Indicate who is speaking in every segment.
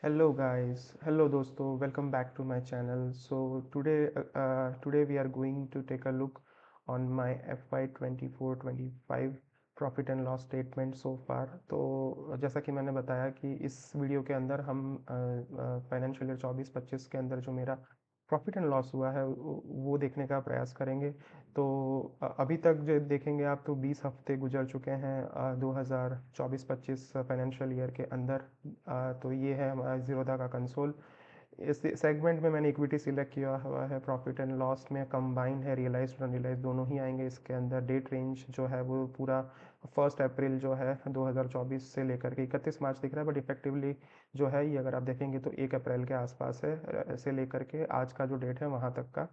Speaker 1: Hello दोस्तों, welcome back to my channel. So today we are going to take a look on my FY 24-25 profit and loss statement so far. तो जैसा कि मैंने बताया कि इस वीडियो के अंदर हम फाइनेंशियल ईयर 24-25 के अंदर जो मेरा प्रॉफिट एंड लॉस हुआ है वो देखने का प्रयास करेंगे। तो अभी तक जो देखेंगे आप तो 20 हफ्ते गुजर चुके हैं 2024-25 फाइनेंशियल ईयर के अंदर। तो ये है हमारा ज़ीरोधा का कंसोल। इस सेगमेंट में मैंने इक्विटी सिलेक्ट किया हुआ है। प्रॉफिट एंड लॉस में कंबाइंड है, रियलाइज्ड और अनरियलाइज्ड दोनों ही आएंगे इसके अंदर। डेट रेंज जो है वो पूरा 1 अप्रैल जो है 2024 से लेकर के 31 मार्च दिख रहा है, बट इफेक्टिवली जो है ये अगर आप देखेंगे तो 1 अप्रैल के आसपास है, से लेकर के आज का जो डेट है वहाँ तक का।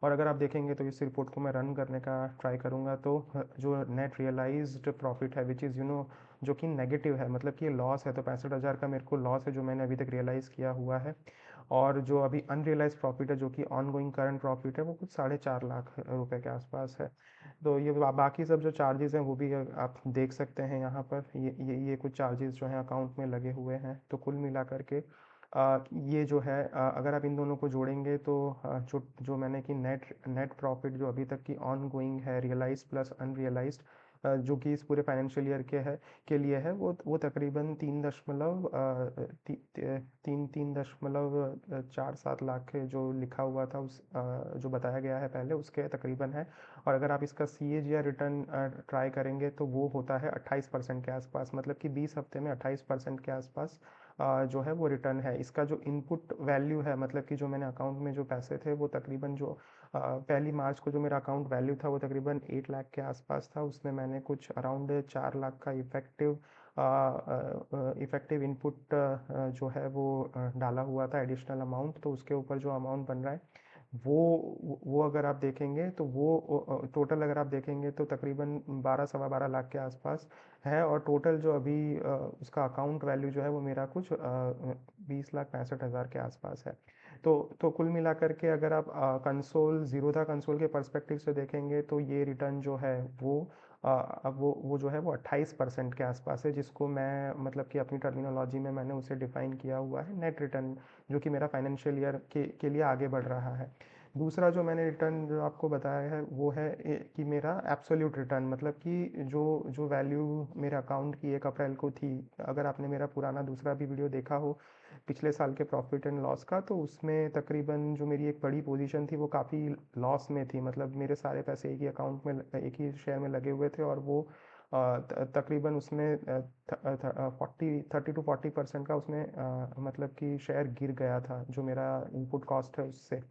Speaker 1: और अगर आप देखेंगे तो इस रिपोर्ट को मैं रन करने का ट्राई करूँगा तो जो नेट रियलाइज्ड प्रॉफिट है विच इज़ जो कि नेगेटिव है, मतलब कि ये लॉस है, तो 65,000 का मेरे को लॉस है जो मैंने अभी तक रियलाइज़ किया हुआ है। और जो अभी अनरियलाइज प्रॉफिट है जो कि ऑन गोइंग करंट प्रॉफिट है वो कुछ 4.5 लाख रुपए के आसपास है। तो ये बाकी सब जो चार्जेस हैं वो भी आप देख सकते हैं यहाँ पर। ये कुछ चार्जेस जो हैं अकाउंट में लगे हुए हैं। तो कुल मिला करके ये जो है अगर आप इन दोनों को जोड़ेंगे तो जो जो मैंने कि नेट नेट प्रॉफिट जो अभी तक की ऑन गोइंग है, रियलाइज प्लस अनरियलाइज्ड, जो कि इस पूरे फाइनेंशियल ईयर के लिए है, वो तकरीबन 3.47 लाख है जो लिखा हुआ था उस जो बताया गया है पहले उसके तकरीबन है। और अगर आप इसका CAGR रिटर्न ट्राई करेंगे तो वो होता है 28% के आसपास, मतलब कि 20 हफ्ते में 28% के आसपास जो है वो रिटर्न है। इसका जो इनपुट वैल्यू है, मतलब कि जो मैंने अकाउंट में जो पैसे थे वो तकरीबन जो 1 मार्च को जो मेरा अकाउंट वैल्यू था वो तकरीबन 8 लाख के आसपास था। उसमें मैंने कुछ अराउंड 4 लाख का इफेक्टिव इनपुट जो है वो डाला हुआ था एडिशनल अमाउंट। तो उसके ऊपर जो अमाउंट बन रहा है वो अगर आप देखेंगे तो वो टोटल अगर आप देखेंगे तो तकरीबन 12 सवा 12 लाख के आसपास है। और टोटल जो अभी उसका अकाउंट वैल्यू जो है वो मेरा कुछ 20,65,000 के आसपास है। तो कुल मिलाकर के अगर आप कंसोल ज़ीरोधा कंसोल के पर्सपेक्टिव से देखेंगे तो ये रिटर्न जो है वो अब वो जो है वो 28% के आसपास है, जिसको मैं मतलब कि अपनी टर्मिनोलॉजी में मैंने उसे डिफाइन किया हुआ है नेट रिटर्न, जो कि मेरा फाइनेंशियल ईयर के लिए आगे बढ़ रहा है। दूसरा जो मैंने रिटर्न जो आपको बताया है वो है कि मेरा एब्सोल्यूट रिटर्न, मतलब कि जो जो वैल्यू मेरे अकाउंट की 1 अप्रैल को थी। अगर आपने मेरा पुराना दूसरा भी वीडियो देखा हो पिछले साल के प्रॉफिट एंड लॉस का, तो उसमें तकरीबन जो मेरी एक बड़ी पोजीशन थी वो काफ़ी लॉस में थी, मतलब मेरे सारे पैसे एक ही अकाउंट में एक ही शेयर में लगे हुए थे। और वो तकरीबन उसमें 30 to 40% का उसमें मतलब कि शेयर गिर गया था जो मेरा इनपुट कॉस्ट है उससे।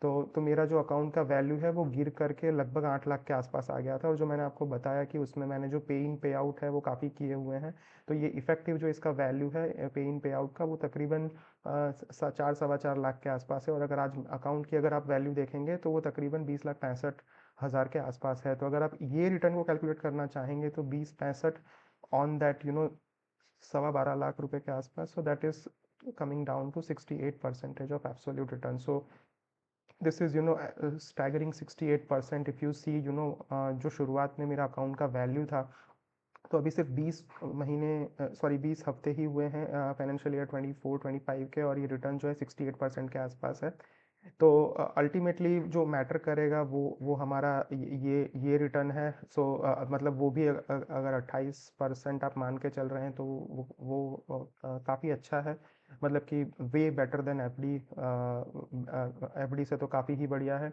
Speaker 1: तो मेरा जो अकाउंट का वैल्यू है वो गिर करके लगभग 8 लाख के आसपास आ गया था। और जो मैंने आपको बताया कि उसमें मैंने जो पे इन पे आउट है वो काफ़ी किए हुए हैं। तो ये इफेक्टिव जो इसका वैल्यू है पे इन पे आउट का वो तकरीबन 4 सवा 4 लाख के आसपास है। और अगर आज अकाउंट की अगर आप वैल्यू देखेंगे तो वो तकरीबन 20,65,000 के आसपास है। तो अगर आप ये रिटर्न को कैलकुलेट करना चाहेंगे तो 20 65 ऑन दैट सवा 12 लाख रुपए के आसपास, so that is coming down to 68% of absolute return. So this is staggering 68%। If you see जो शुरुआत में मेरा अकाउंट का वैल्यू था, तो अभी सिर्फ 20 हफ्ते ही हुए हैं फाइनेंशियल ईयर 24-25 के, और ये रिटर्न जो है 68% के आसपास है। तो अल्टीमेटली जो मैटर करेगा वो हमारा ये रिटर्न है। सो मतलब वो भी अगर 28% आप मान के चल रहे हैं तो वो काफ़ी अच्छा है, मतलब कि way better than FD. FD से तो काफ़ी ही बढ़िया है।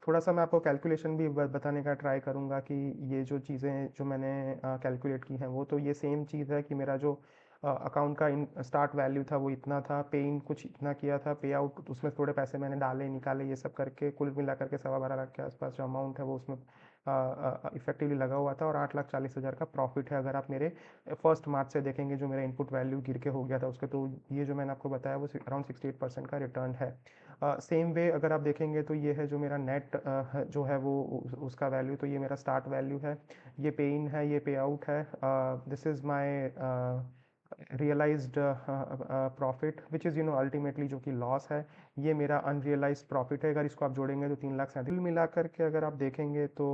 Speaker 1: थोड़ा सा मैं आपको कैलकुलेशन भी बताने का ट्राई करूँगा कि ये जो चीज़ें जो मैंने कैलकुलेट की हैं वो तो ये सेम चीज़ है कि मेरा जो अकाउंट का इन स्टार्ट वैल्यू था वो इतना था, पे इन कुछ इतना किया था, पे आउट उसमें थोड़े पैसे मैंने डाले निकाले ये सब करके कुल मिला करके सवा 12 लाख के आसपास जो अमाउंट है वो उसमें इफेक्टिवली लगा हुआ था। और 8,40,000 का प्रॉफिट है। अगर आप मेरे 1 मार्च से देखेंगे जो मेरा इनपुट वैल्यू गिर के हो गया था उसके, तो ये जो मैंने आपको बताया वो अराउंड 68% का रिटर्न है। सेम वे अगर आप देखेंगे तो ये है जो मेरा नेट जो है वो उसका वैल्यू, तो ये मेरा स्टार्ट वैल्यू है, ये पे इन है, ये पे आउट है। This is my realised profit which is ultimately जो कि लॉस है। ये मेरा अनरियलाइज्ड प्रॉफिट है। अगर इसको आप जोड़ेंगे तो 3,37,000 मिला करके अगर आप देखेंगे तो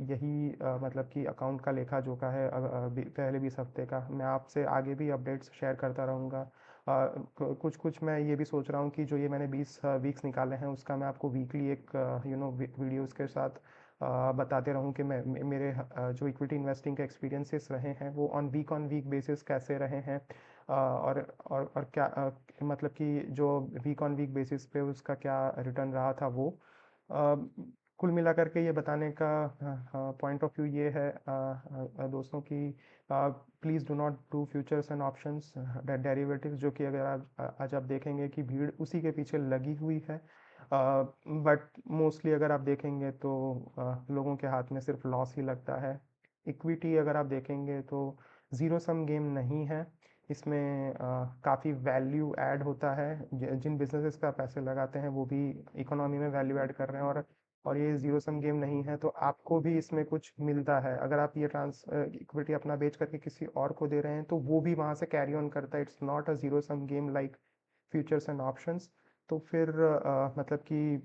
Speaker 1: यही मतलब कि अकाउंट का लेखा जोखा है पहले 20 हफ्ते का। मैं आपसे आगे भी अपडेट्स शेयर करता रहूँगा कुछ कुछ मैं ये भी सोच रहा हूँ कि जो ये मैंने 20 वीक्स निकाले हैं उसका मैं आपको वीकली एक वीडियोस के साथ बताते रहूँ कि मेरे जो इक्विटी इन्वेस्टिंग के एक्सपीरियंसेस रहे हैं वो ऑन वीक बेसिस कैसे रहे हैं। और क्या मतलब कि जो वीक ऑन वीक बेसिस पे उसका क्या रिटर्न रहा था वो अ, कुल मिलाकर के ये बताने का पॉइंट ऑफ व्यू ये है दोस्तों कि please do not do futures and options derivatives, जो कि अगर आप आज आप देखेंगे कि भीड़ उसी के पीछे लगी हुई है। बट मोस्टली अगर आप देखेंगे तो लोगों के हाथ में सिर्फ लॉस ही लगता है। इक्विटी अगर आप देखेंगे तो ज़ीरो सम गेम नहीं है। इसमें काफ़ी वैल्यू ऐड होता है। जिन बिजनेसेस पे आप पैसे लगाते हैं वो भी इकोनॉमी में वैल्यू ऐड कर रहे हैं, और ये ज़ीरो सम गेम नहीं है, तो आपको भी इसमें कुछ मिलता है। अगर आप ये इक्विटी अपना बेच करके किसी और को दे रहे हैं तो वो भी वहाँ से कैरी ऑन करता है। It's not a zero sum game like futures and options. तो फिर मतलब कि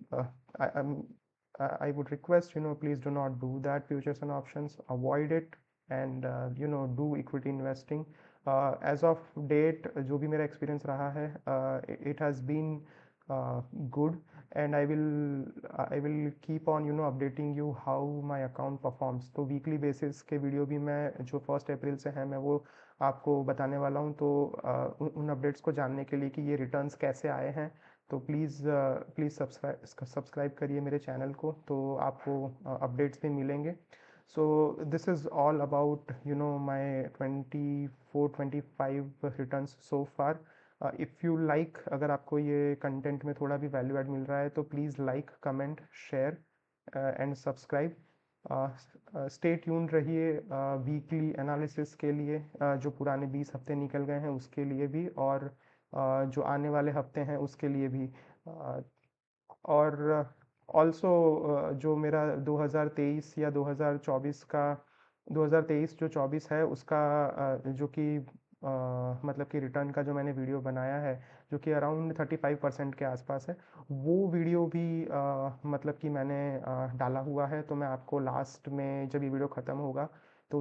Speaker 1: I would request, please do not do that. Futures and options, avoid it, and do equity investing. As of date, जो भी मेरा experience रहा है, it has been good, and I will keep on updating you how my account performs. तो weekly basis के video भी मैं जो 1 अप्रैल से है मैं वो आपको बताने वाला हूँ। तो उन अपडेट्स को जानने के लिए कि ये रिटर्न्स कैसे आए हैं, तो प्लीज़ सब्सक्राइब करिए मेरे चैनल को, तो आपको अपडेट्स भी मिलेंगे। सो this is all about my 24-25 returns so far. If you like, अगर आपको ये कंटेंट में थोड़ा भी वैल्यू ऐड मिल रहा है तो please like, comment, share and subscribe. Stay tuned रहिए वीकली एनालिसिस के लिए, जो पुराने 20 हफ्ते निकल गए हैं उसके लिए भी, और जो आने वाले हफ्ते हैं उसके लिए भी। और ऑल्सो जो मेरा 2023 या 2024 का 2023 जो 24 है उसका जो कि मतलब कि रिटर्न का जो मैंने वीडियो बनाया है, जो कि अराउंड 35% के आसपास है, वो वीडियो भी मतलब कि मैंने डाला हुआ है। तो मैं आपको लास्ट में जब ये वीडियो ख़त्म होगा तो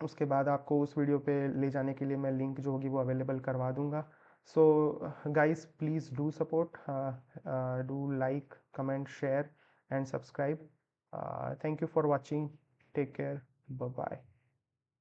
Speaker 1: उसके बाद आपको उस वीडियो पे ले जाने के लिए मैं लिंक जो होगी वो अवेलेबल करवा दूंगा। So guys, please do support, do like, comment, share and subscribe. Thank you for watching. Take care. Bye bye.